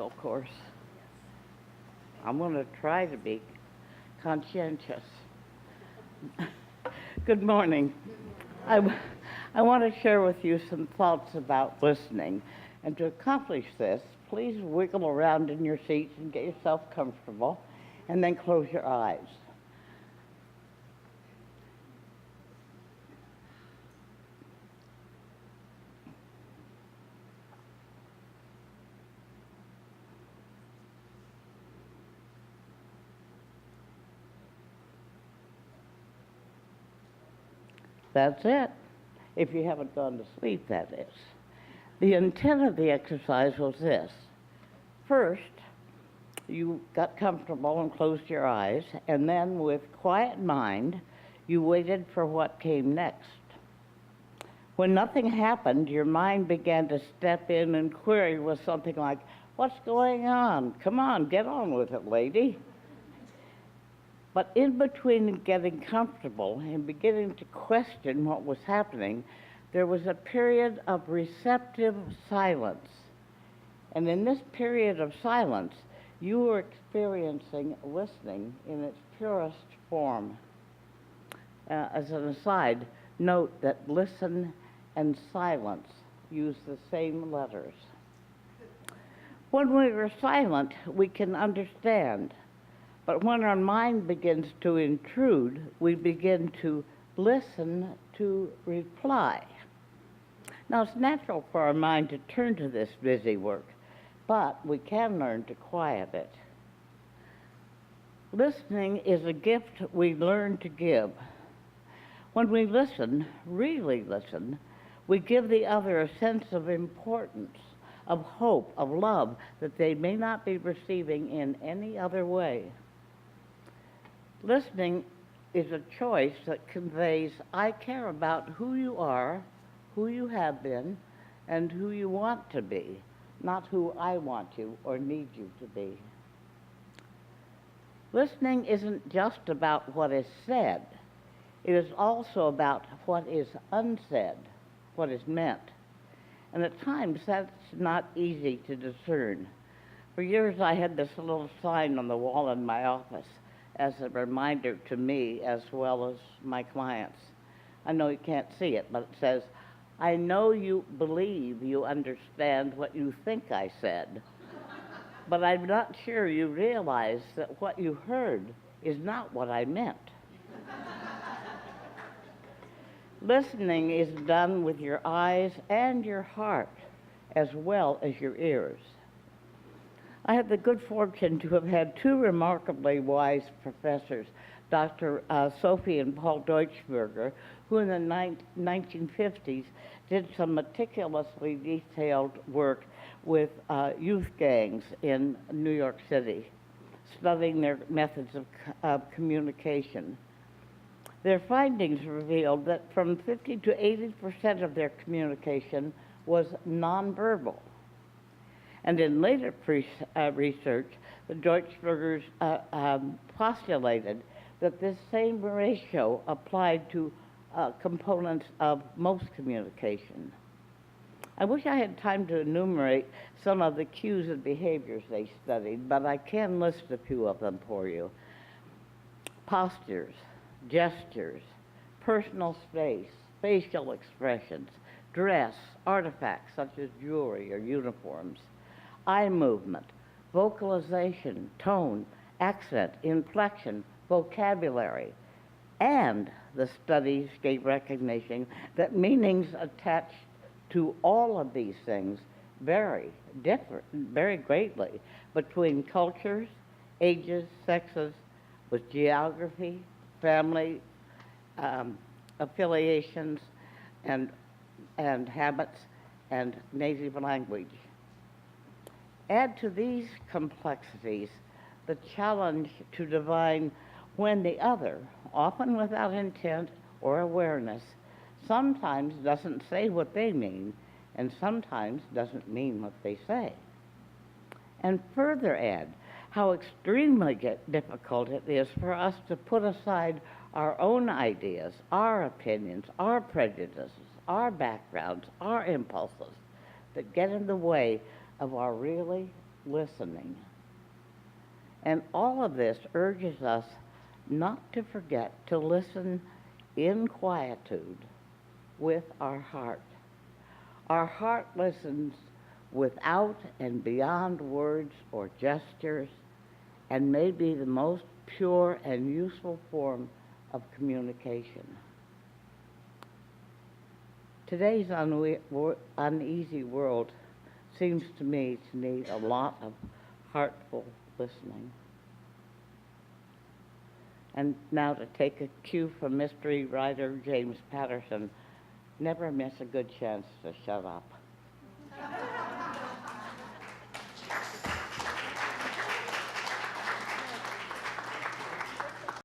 of course. I'm going to try to be conscientious. Good morning. I want to share with you some thoughts about listening. And to accomplish this, please wiggle around in your seats and get yourself comfortable, and then close your eyes. That's it. If you haven't gone to sleep, that is. The intent of the exercise was this. First, you got comfortable and closed your eyes, and then with quiet mind, you waited for what came next. When nothing happened, your mind began to step in and query with something like, "What's going on? Come on, get on with it, lady." But in between getting comfortable and beginning to question what was happening, there was a period of receptive silence. And in this period of silence, you were experiencing listening in its purest form. As an aside, note that listen and silence use the same letters. When we are silent, we can understand. But when our mind begins to intrude, we begin to listen to reply. Now, it's natural for our mind to turn to this busy work, but we can learn to quiet it. Listening is a gift we learn to give. When we listen, really listen, we give the other a sense of importance, of hope, of love that they may not be receiving in any other way. Listening is a choice that conveys, I care about who you are, who you have been, and who you want to be, not who I want you or need you to be. Listening isn't just about what is said. It is also about what is unsaid, what is meant. And at times, that's not easy to discern. For years, I had this little sign on the wall in my office as a reminder to me as well as my clients. I know you can't see it, but it says, I know you believe you understand what you think I said, but I'm not sure you realize that what you heard is not what I meant. Listening is done with your eyes and your heart as well as your ears. I had the good fortune to have had two remarkably wise professors, Dr. Sophie and Paul Deutschberger, who in the 1950s did some meticulously detailed work with youth gangs in New York City, studying their methods of communication. Their findings revealed that from 50 to 80% of their communication was nonverbal. And in later research, the Deutschbergers postulated that this same ratio applied to components of most communication. I wish I had time to enumerate some of the cues and behaviors they studied, but I can list a few of them for you. Postures, gestures, personal space, facial expressions, dress, artifacts such as jewelry or uniforms, eye movement, vocalization, tone, accent, inflection, vocabulary, and the studies gave recognition that meanings attached to all of these things vary greatly between cultures, ages, sexes, with geography, family affiliations, and habits, and native language. Add to these complexities the challenge to divine when the other, often without intent or awareness, sometimes doesn't say what they mean and sometimes doesn't mean what they say. And further add how extremely difficult it is for us to put aside our own ideas, our opinions, our prejudices, our backgrounds, our impulses that get in the way of our really listening. And all of this urges us not to forget to listen in quietude with our heart. Our heart listens without and beyond words or gestures, and may be the most pure and useful form of communication. Today's uneasy world seems to me to need a lot of heartful listening. And now to take a cue from mystery writer James Patterson, never miss a good chance to shut up.